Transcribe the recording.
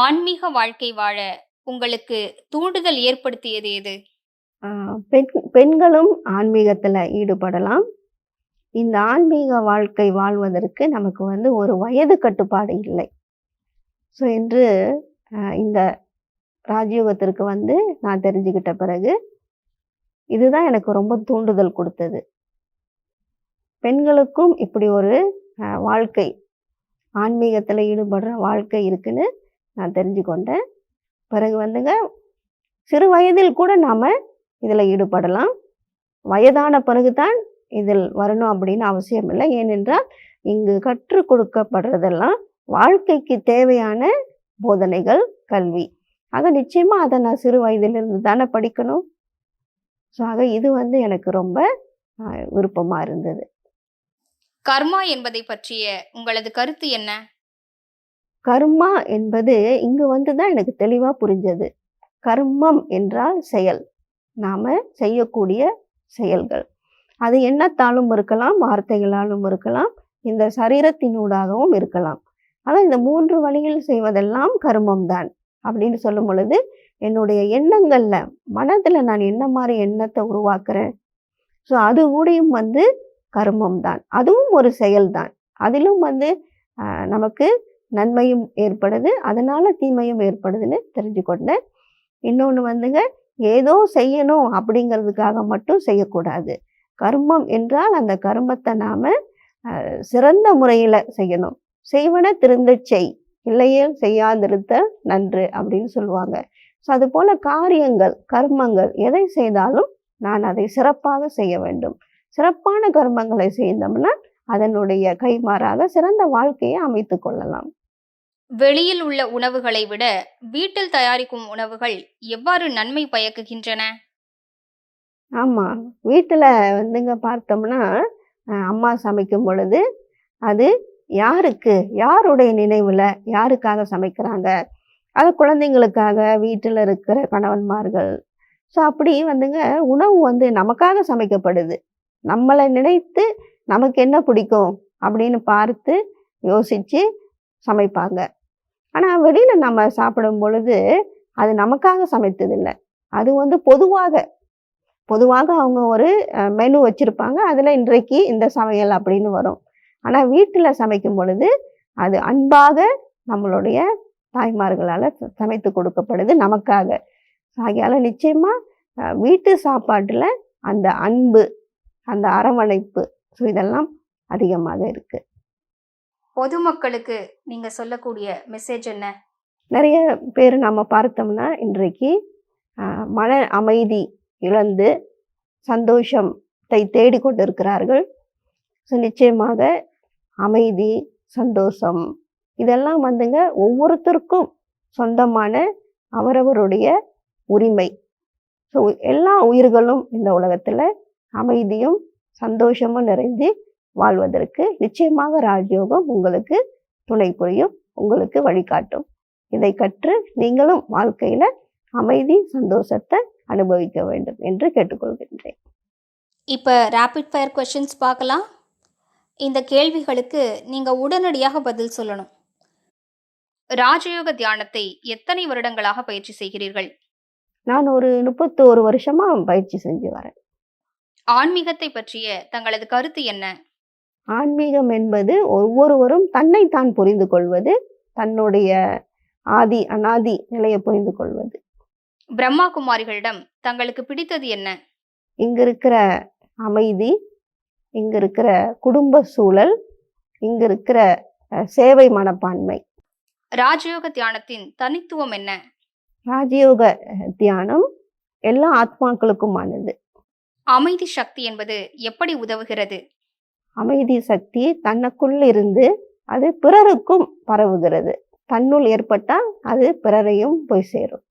ஆன்மீக வாழ்க்கை வாழ உங்களுக்கு தூண்டுதல் ஏற்படுத்தியது எது? ஆ, பெண்களும் ஆன்மீகத்துல ஈடுபடலாம். இந்த ஆன்மீக வாழ்க்கை வாழ்வதற்கு நமக்கு ஒரு வயது கட்டுப்பாடு இல்லை. ஸோ என்று இந்த ராஜயோகத்திற்கு நான் தெரிஞ்சுக்கிட்ட பிறகு, இதுதான் எனக்கு ரொம்ப தூண்டுதல் குடுத்தது. பெண்களுக்கும் இப்படி ஒரு வாழ்க்கை, ஆன்மீகத்துல ஈடுபடுற வாழ்க்கை இருக்குன்னு நான் தெரிஞ்சு கொண்டேன். பிறகு சிறு வயதில் கூட நாம இதுல ஈடுபடலாம். வயதான பிறகுதான் இதில் வரணும் அப்படின்னு அவசியம் இல்லை. ஏனென்றால் இங்கு கற்றுக் கொடுக்கப்படுறதெல்லாம் வாழ்க்கைக்கு தேவையான போதனைகள், கல்வி. ஆக நிச்சயமா அதை நான் சிறு வயதிலிருந்து தானே படிக்கணும். ஸோ ஆக இது எனக்கு ரொம்ப விருப்பமா இருந்தது. கர்மா என்பதை பற்றிய உங்களது கருத்து என்ன? கர்மா என்பது இங்கு தான் எனக்கு தெளிவா புரிஞ்சது. கர்மம் என்றால் செயல், நாம செய்யக்கூடிய செயல்கள். அது எண்ணத்தாலும் இருக்கலாம், வார்த்தைகளாலும் இருக்கலாம், இந்த சரீரத்தினூடாகவும் இருக்கலாம். ஆனால் இந்த 3 வழியில் செய்வதெல்லாம் கர்மம் தான் அப்படின்னு சொல்லும் பொழுது, என்னுடைய எண்ணங்கள்ல, மனதுல நான் என்ன மாதிரி எண்ணத்தை உருவாக்குறேன், ஸோ அது கூடயும் கர்மம் தான். அதுவும் ஒரு செயல்தான். அதிலும் நமக்கு நன்மையும் ஏற்படுது, அதனால தீமையும் ஏற்படுதுன்னு தெரிஞ்சு கொண்டேன். இன்னொன்று ஏதோ செய்யணும் அப்படிங்கிறதுக்காக மட்டும் செய்யக்கூடாது. கர்மம் என்றால் அந்த கர்மத்தை நாம சிறந்த முறையில செய்யணும். செய்வன திருந்தச் செய், இல்லையேல் செய்யாதிருத்தல் நன்று அப்படின்னு சொல்லுவாங்க. ஸோ அது போல காரியங்கள், கர்மங்கள் எதை செய்தாலும் நான் அதை சிறப்பாக செய்ய வேண்டும். சிறப்பான கர்மங்களை செய்தோம்னா அதனுடைய கைமாறாக சிறந்த வாழ்க்கையை அமைத்து கொள்ளலாம். வெளியில் உள்ள உணவுகளை விட வீட்டில் தயாரிக்கும் உணவுகள் எவ்வாறு நன்மை பயக்குகின்றன? ஆமா, வீட்டுல பார்த்தோம்னா அம்மா சமைக்கும் பொழுது அது யாருக்கு, யாருடைய நினைவுல, யாருக்காக சமைக்கிறாங்க, அது குழந்தைங்களுக்காக, வீட்டுல இருக்கிற கணவன்மார்கள். ஸோ அப்படி உணவு நமக்காக சமைக்கப்படுது. நம்மளை நினைத்து நமக்கு என்ன பிடிக்கும் அப்படின்னு பார்த்து யோசிச்சு சமைப்பாங்க. ஆனா வெளியில நம்ம சாப்பிடும் பொழுது அது நமக்காக சமைத்ததில்லை. அது பொதுவாக அவங்க ஒரு மெனு வச்சிருப்பாங்க. அதுல இன்றைக்கு இந்த சமையல் அப்படின்னு வரும். ஆனா வீட்டுல சமைக்கும் பொழுது அது அன்பாக நம்மளுடைய தாய்மார்களால சமைத்து கொடுக்கப்படுது நமக்காக. ஆகையால நிச்சயமா வீட்டு சாப்பாட்டுல அந்த அன்பு, அந்த அரவணைப்பு, ஸோ இதெல்லாம் அதிகமாக இருக்கு. பொதுமக்களுக்கு நீங்க சொல்லக்கூடிய மெசேஜ் என்ன? நிறைய பேர் நம்ம பார்த்தோம்னா இன்றைக்கு மன அமைதி இழந்து சந்தோஷத்தை தேடிக்கொண்டிருக்கிறார்கள். ஸோ நிச்சயமாக அமைதி, சந்தோஷம் இதெல்லாம் ஒவ்வொருத்தருக்கும் சொந்தமான அவரவருடைய உரிமை. ஸோ எல்லா உயிர்களும் இந்த உலகத்துல அமைதியும் சந்தோஷமும் நிறைந்து வாழ்வதற்கு நிச்சயமாக ராஜயோகம் உங்களுக்கு துணை புரியும், உங்களுக்கு வழிகாட்டும். இதை கற்று நீங்களும் வாழ்க்கையில அமைதி, சந்தோஷத்தை அனுபவிக்க வேண்டும் என்று கேட்டுக்கொள்கின்றேன். இப்ப ரேபிட் ஃபயர் கொஸ்டின்ஸ் பார்க்கலாம். இந்த கேள்விகளுக்கு நீங்க உடனடியாக பதில் சொல்லணும். ராஜயோக தியானத்தை எத்தனை வருடங்களாக பயிற்சி செய்கிறீர்கள்? நான் ஒரு 31 வருஷமா பயிற்சி செஞ்சு வரேன். ஆன்மீகத்தை பற்றிய தங்களது கருத்து என்ன? ஆன்மீகம் என்பது ஒவ்வொருவரும் தன்னைத்தான் புரிந்து கொள்வது, தன்னுடைய ஆதி அனாதி நிலையை புரிந்து கொள்வது. பிரம்மா குமாரிகளிடம் தங்களுக்கு பிடித்தது என்ன? இங்க இருக்கிற அமைதி, இங்க இருக்கிற குடும்ப சூழல், இங்க இருக்கிற சேவை மனப்பான்மை. ராஜயோக தியானத்தின் தனித்துவம் என்ன? ராஜயோக தியானம் எல்லா ஆத்மாக்களுக்குமானது. அமைதி சக்தி என்பது எப்படி உதவுகிறது? அமைதி சக்தி தனக்குள் இருந்து அது பிறருக்கும் பரவுகிறது. தன்னுள் ஏற்பட்டால் அது பிறரையும் போய் சேரும்.